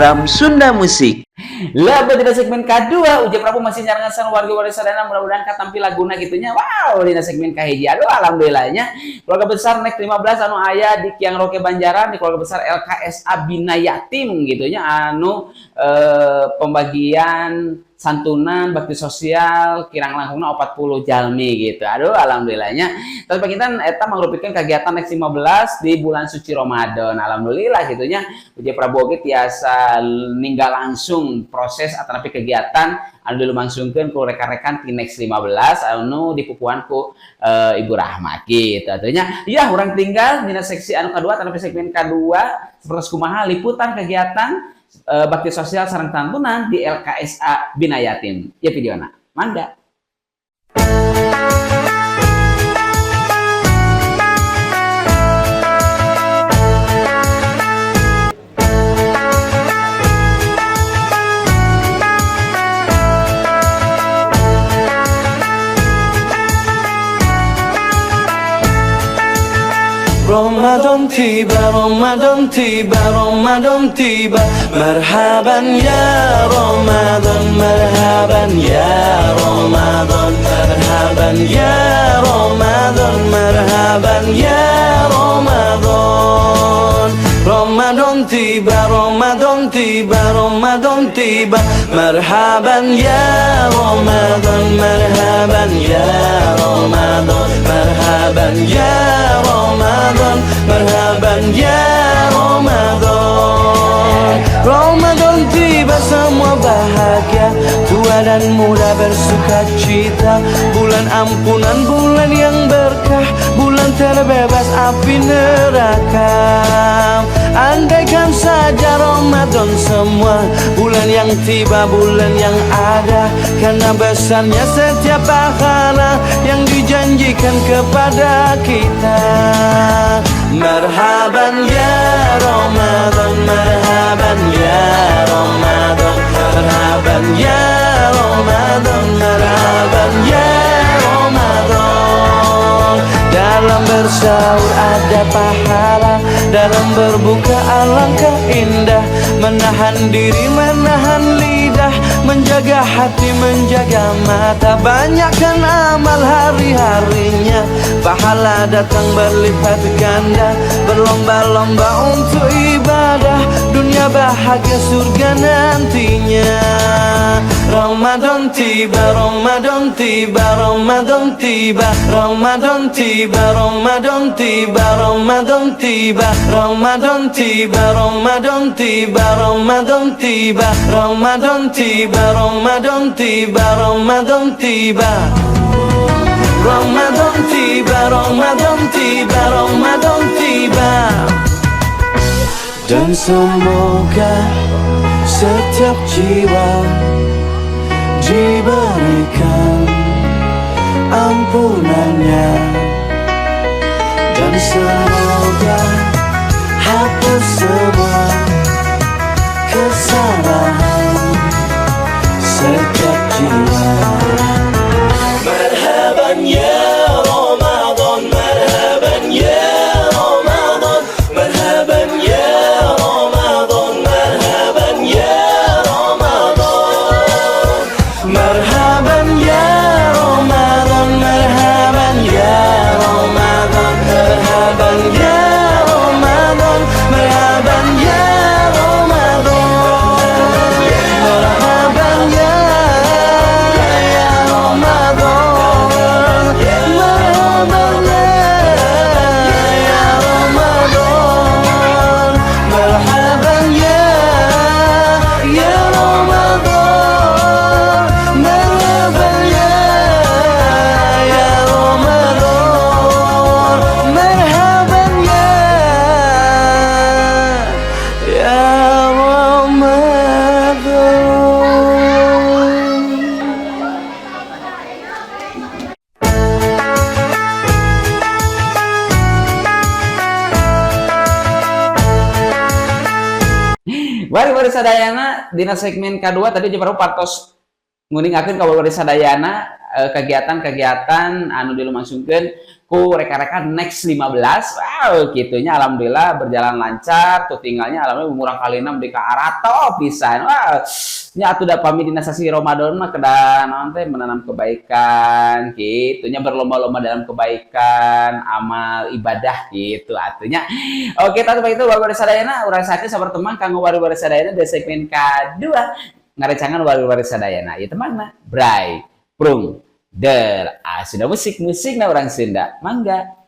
program Sunda Musik. Lah pada segmen kedua Uji Prabu masih nyarangan warga-warga sadana mudah-mudahan katampil laguna gitunya. Wow, dina segmen kahiji. Aduh alhamdulillahnya. Keluarga besar Nek 15 anu aya di Kiang Roke Banjaran, di keluarga besar LKSA Bina Yatim gitunya anu pembagian santunan bakti sosial kirang langkungna 40 jalmi gitu. Aduh alhamdulillahnya. Tapi pakinten eta mangrupikeun kegiatan Nek 15 di bulan suci Ramadan. Alhamdulillah gitunya. Uji Prabu oge tiasa ninggal langsung proses atau kegiatan anu dilumangsungkeun ku rekan-rekan ti Next 15 anu dipupuan ku Ibu Rahma gitu. Artinya ya urang tinggal dina seksi anu kadua atau segmen kadua seperti kumaha liputan kegiatan bakti sosial sareng santunan di LKSA Bina Yatim. Ya videona. Mangga. Ramadan tiba, Ramadan tiba, Ramadan tiba. Marhaban ya Ramadan, marhaban ya Ramadan, marhaban ya Ramadan, marhaban ya Ramadan. Ramadan tiba, Ramadan tiba, Ramadan tiba. Marhaban ya Ramadan, marhaban ya Ramadan, marhaban ya Ramadan, marhaban ya Ramadan. Ramadan tiba semua bahagia, tua dan muda bersuka cita. Bulan ampunan, bulan yang berkah, bulan terbebas api neraka. Andaikan saja Ramadan semua bulan yang tiba, bulan yang ada, karena besarnya setiap pahala yang dijanjikan kepada kita. Marhaban ya Ramadan, marhaban ya Ramadan, marhaban ya Ramadan, marhaban ya Ramadan. Dalam bersahur ada pahala, dalam berbuka alangkah indah. Menahan diri, menahan lidah, menjaga hati, menjaga mata. Banyakkan amal hari-harinya, pahala datang berlipat ganda. Berlomba-lomba untuk ibadah, dunia bahagia surga nantinya. Ramadan tiba, Ramadan tiba, Ramadan tiba, Ramadan tiba, Ramadan tiba, Ramadan tiba, Ramadan tiba, Ramadan tiba, Ramadan tiba, Ramadan tiba, Ramadan tiba, Ramadan tiba. Ramadan tiba, Ramadan tiba, Ramadan tiba. Dan semoga setiap jiwa diberikan ampunannya, dan semoga hapus semua kesalahan setiap jiwa. Marhaban ya Ramadan, marhaban ya Ramadan, marhaban ya Ramadan, marhaban ya Ramadan, marhaban ya Ramadan, marhaban ya Ramadan, marhaban ya Ramadan, marhaban ya Ramadan, marhaban ya Ramadan, marhaban ya Ramadan, marhaban ya Ramadan, marhaban ya Ramadan, marhaban ya Ramadan. Mari sadayana dina segmen kedua tadi Uji Prabu partos nguningakeun ka Warga Sadayana kegiatan-kegiatan anu dilumangsungkeun ku rekan-rekan Next 15. Wow, gitunya alhamdulillah berjalan lancar. Tuh tinggalnya alhamdulillah murang kalina di ka Arato pisan. Wow. Nya atuh da pami dina sasi Ramadan mah kedah naon teh menanam kebaikan gitunya, berlomba-lomba dalam kebaikan, amal ibadah gitu atunya. Oke, tadi itu Warga Sadayana urang sakeun sabar teman kanggo Warga Sadayana di segmen kedua ngarecangan Warga Sadayana. Ya teman Bray Prung Der sudah musik na orang Sunda. Mangga.